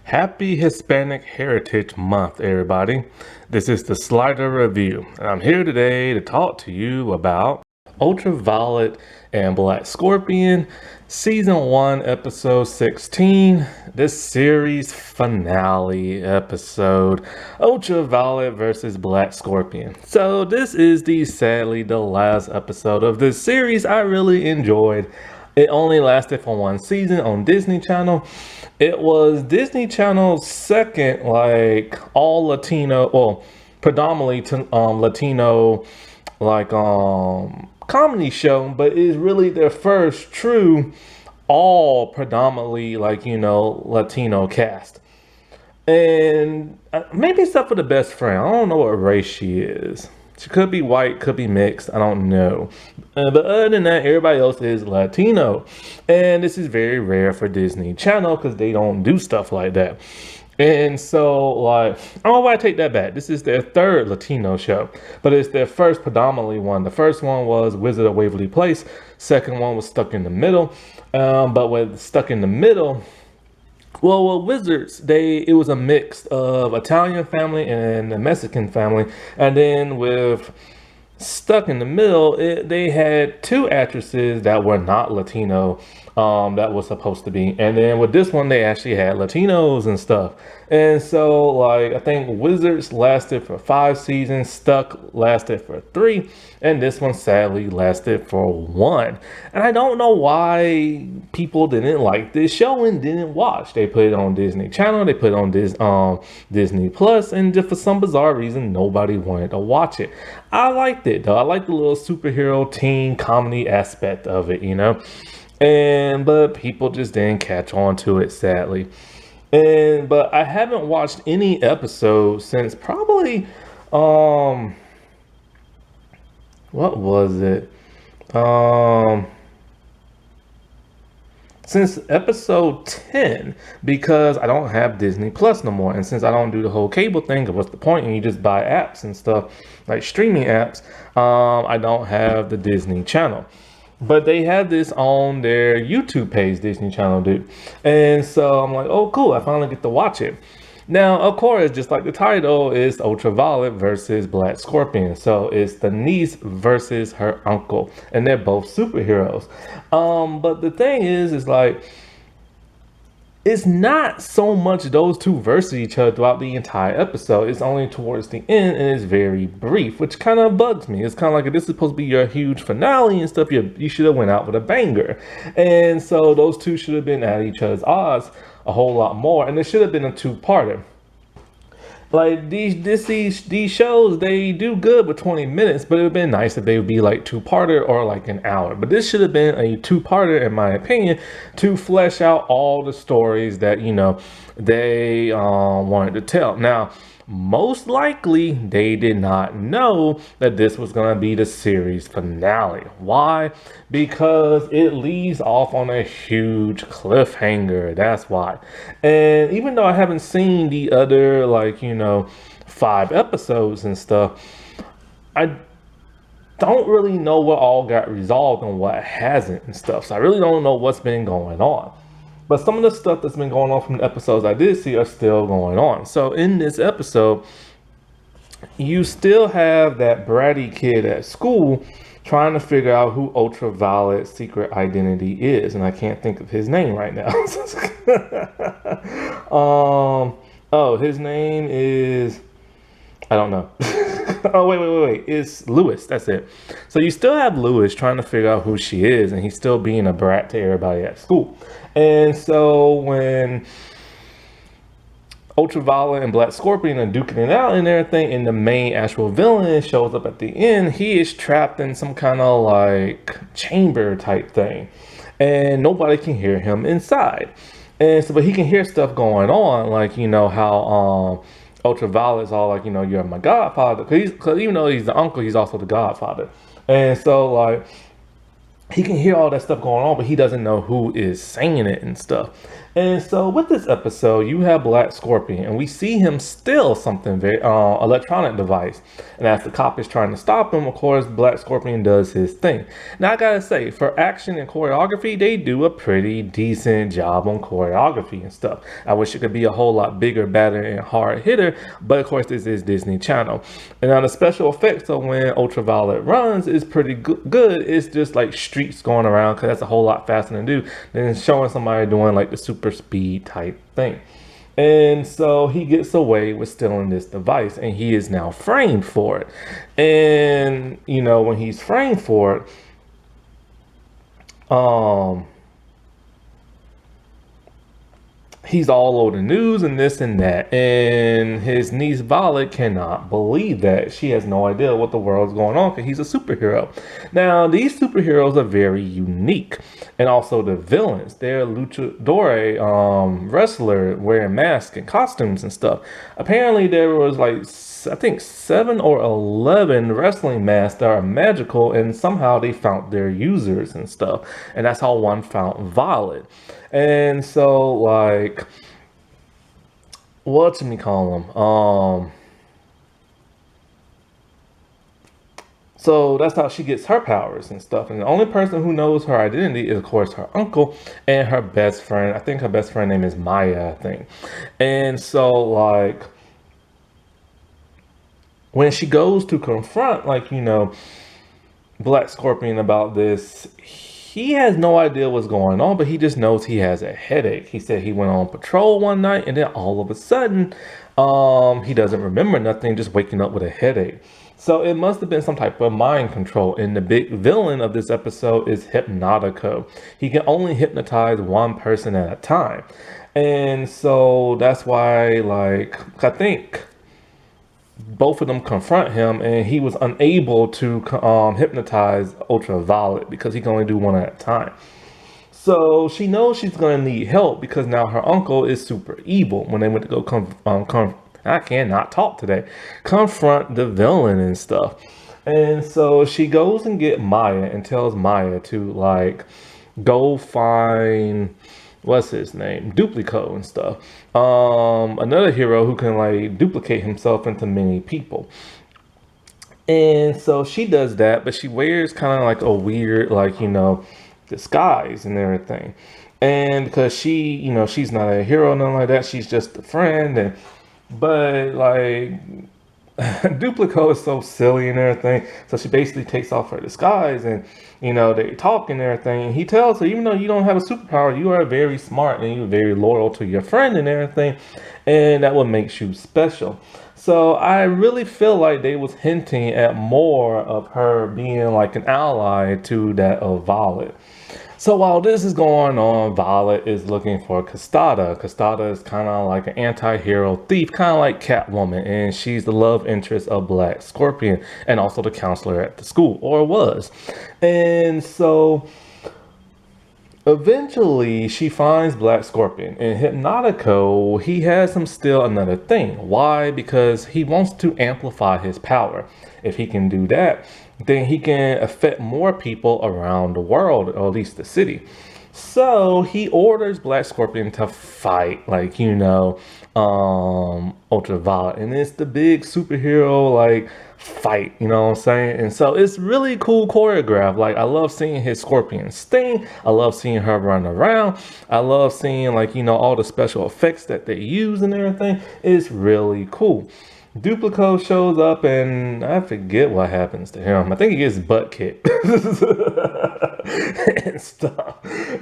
Happy Hispanic Heritage Month, everybody. This is the Slider Review, and I'm here today to talk to you about Ultraviolet and Black Scorpion, Season 1, Episode 16, this series finale episode, Ultraviolet versus Black Scorpion. So this is sadly the last episode of this series. I really enjoyed. It only lasted for one season on Disney Channel. It was Disney Channel's second, all Latino, well, predominantly Latino, comedy show, but it's really their first true, all predominantly, Latino cast. And maybe except for the best friend. I don't know what race she is. She could be white, could be mixed. I don't know. But other than that, everybody else is Latino. And this is very rare for Disney Channel because they don't do stuff like that. And so, I don't know why I take that back. This is their third Latino show, but it's their first predominantly one. The first one was Wizard of Waverly Place. Second one was Stuck in the Middle. But with Stuck in the Middle, well, Wizards, it was a mix of Italian family and a Mexican family. And then with Stuck in the Middle, they had two actresses that were not Latino, that was supposed to be. And then with this one, they actually had Latinos and stuff. And so, I think Wizards lasted for 5 seasons, Stuck lasted for 3, and this one sadly lasted for 1. And I don't know why people didn't like this show and didn't watch. They put it on Disney Channel, they put it on Disney Plus, and just for some bizarre reason, nobody wanted to watch it. I liked it though. I liked the little superhero teen comedy aspect of it, but people just didn't catch on to it, sadly. But I haven't watched any episodes since probably what was it? Since episode 10, because I don't have Disney Plus no more. And since I don't do the whole cable thing, what's the point? And you just buy apps and stuff, like streaming apps, I don't have the Disney Channel. But they had this on their YouTube page, Disney Channel do. And so I'm like, oh, cool. I finally get to watch it. Now, of course, just like the title, is Ultraviolet versus Black Scorpion. So it's the niece versus her uncle. And they're both superheroes. But the thing is it's not so much those two versus each other throughout the entire episode. It's only towards the end, and it's very brief, which kind of bugs me. It's kind of like, if this is supposed to be your huge finale and stuff, you should have went out with a banger. And so those two should have been at each other's odds a whole lot more, and it should have been a two-parter. These shows, they do good with 20 minutes, but it would have been nice if they would be like two-parter or like an hour. But this should have been a two-parter, in my opinion, to flesh out all the stories that, they wanted to tell. Now, most likely, they did not know that this was going to be the series finale. Why? Because it leaves off on a huge cliffhanger. That's why. And even though I haven't seen the other, 5 episodes and stuff, I don't really know what all got resolved and what hasn't and stuff. So I really don't know what's been going on. But some of the stuff that's been going on from the episodes I did see are still going on. So in this episode, you still have that bratty kid at school trying to figure out who Ultraviolet's secret identity is. And I can't think of his name right now. His name is, I don't know. Oh, wait. It's Lewis. That's it. So you still have Lewis trying to figure out who she is, and he's still being a brat to everybody at school. And so when Ultraviolet and Black Scorpion are duking it out and everything, and the main actual villain shows up at the end, he is trapped in some kind of chamber type thing, and nobody can hear him inside. And so, but he can hear stuff going on, how Ultraviolet's all you're my godfather, because even though he's the uncle, he's also the godfather. And so he can hear all that stuff going on, but he doesn't know who is saying it and stuff. And so with this episode, you have Black Scorpion, and we see him steal something very electronic device. And as the cop is trying to stop him, of course, Black Scorpion does his thing. Now I gotta say, for action and choreography, they do a pretty decent job on choreography and stuff. I wish it could be a whole lot bigger, better, and hard hitter, but of course this is Disney Channel. And now the special effects of when Ultraviolet runs is pretty good. It's just like streets going around, because that's a whole lot faster to do than showing somebody doing like the super speed type thing. And so he gets away with stealing this device, and he is now framed for it. And you know, when he's framed for it, he's all over the news and this and that. And his niece Violet cannot believe that. She has no idea what the world's going on, because he's a superhero. Now, these superheroes are very unique. And also the villains. They're luchador wrestler wearing masks and costumes and stuff. Apparently there was like, I think 7 or 11 wrestling masks that are magical, and somehow they found their users and stuff. And that's how one found Violet. And so, like, whatchamacallit? So that's how she gets her powers and stuff. And the only person who knows her identity is, of course, her uncle and her best friend. I think her best friend name is Maya, I think. And so, like, when she goes to confront, like, you know, Black Scorpion about this, he has no idea what's going on, but he just knows he has a headache. He said he went on patrol one night, and then all of a sudden, he doesn't remember nothing, just waking up with a headache. So it must have been some type of mind control. And the big villain of this episode is Hypnotico. He can only hypnotize one person at a time. And so that's why, like, I think both of them confront him, and he was unable to hypnotize Ultraviolet because he can only do one at a time. So she knows she's going to need help, because now her uncle is super evil. When they went to go I cannot talk today, confront the villain and stuff. And so she goes and get Maya and tells Maya to, like, go find, what's his name, Duplico and stuff. Another hero who can, like, duplicate himself into many people. And so she does that, but she wears kind of like a weird, like, you know, disguise and everything. And because she, you know, she's not a hero, nothing like that. She's just a friend. But, like, Duplico is so silly and everything. So she basically takes off her disguise, and, you know, they talk and everything. And he tells her, even though you don't have a superpower, you are very smart and you're very loyal to your friend and everything. And that what makes you special. So I really feel like they was hinting at more of her being like an ally to that of Violet. So while this is going on, Violet is looking for Castada. Castada is kind of like an anti-hero thief, kind of like Catwoman, and she's the love interest of Black Scorpion, and also the counselor at the school, or was. And so eventually she finds Black Scorpion, and Hypnotico, he has him steal another thing. Why? Because he wants to amplify his power. If he can do that, then he can affect more people around the world, or at least the city. So he orders Black Scorpion to fight, like, you know, Ultraviolet. And it's the big superhero, like, fight, you know what I'm saying? And so it's really cool choreographed. Like, I love seeing his Scorpion sting. I love seeing her run around. I love seeing, like, you know, all the special effects that they use and everything. It's really cool. Duplico shows up, and I forget what happens to him. I think he gets butt kicked and stuff.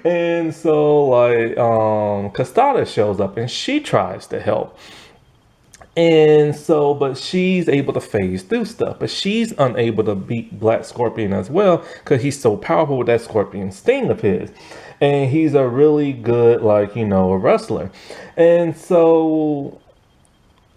And so, like, Castada shows up, and she tries to help. And so, but she's able to phase through stuff, but she's unable to beat Black Scorpion as well, because he's so powerful with that Scorpion sting of his. And he's a really good, like, you know, wrestler. And so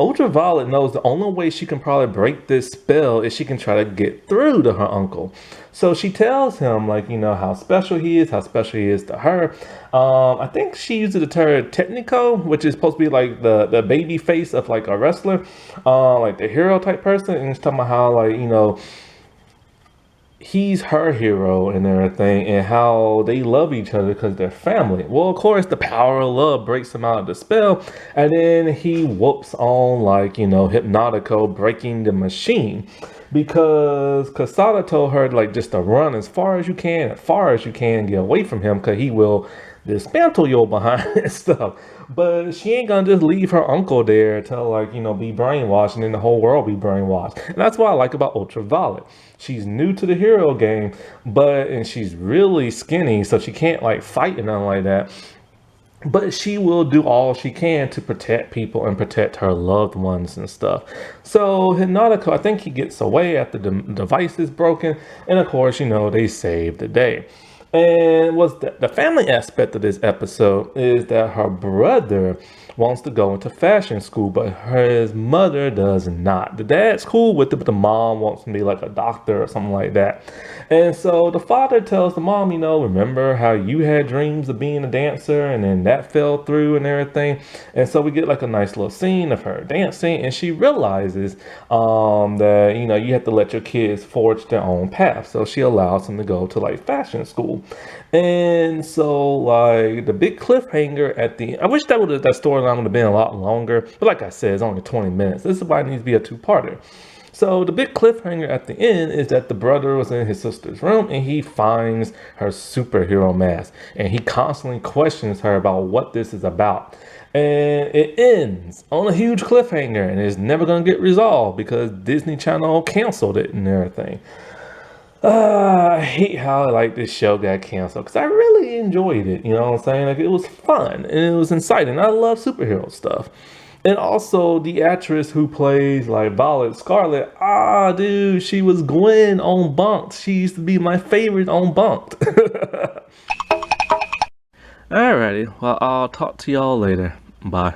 Ultraviolet knows the only way she can probably break this spell is she can try to get through to her uncle. So she tells him, like, you know, how special he is to her. I think she uses the term Technico, which is supposed to be like the baby face of, like, a wrestler, like the hero type person. And she's talking about how, like, you know, he's her hero and everything, and how they love each other because they're family. Well, of course, the power of love breaks him out of the spell, and then he whoops on, like, Hypnotico breaking the machine, because Casada told her, like, just to run as far as you can, get away from him, because he will dismantle your behind and stuff. But she ain't gonna just leave her uncle there to, like, be brainwashed, and then the whole world be brainwashed. And that's what I like about Ultraviolet. She's new to the hero game, and she's really skinny, so she can't, like, fight and nothing like that. But she will do all she can to protect people and protect her loved ones and stuff. So Hypnotico, I think he gets away after the device is broken. And of course, they save the day. And the family aspect of this episode is that her brother wants to go into fashion school, but his mother does not. The dad's cool with it, but the mom wants to be like a doctor or something like that. And so the father tells the mom, remember how you had dreams of being a dancer and then that fell through and everything. And so we get like a nice little scene of her dancing, and she realizes that, you have to let your kids forge their own path. So she allows them to go to like fashion school. And so, like, the big cliffhanger at the end, I wish that storyline would have been a lot longer, but like I said, it's only 20 minutes. This is why it needs to be a two-parter. So the big cliffhanger at the end is that the brother was in his sister's room and he finds her superhero mask, and he constantly questions her about what this is about. And it ends on a huge cliffhanger, and it's never going to get resolved because Disney Channel canceled it and everything. I hate how like this show got canceled, because I really enjoyed it. You know what I'm saying? Like, it was fun and it was exciting. I love superhero stuff. And also the actress who plays like Violet Scarlet, dude, she was Gwen on Bunked. She used to be my favorite on Bunked. Alrighty, well, I'll talk to y'all later. Bye.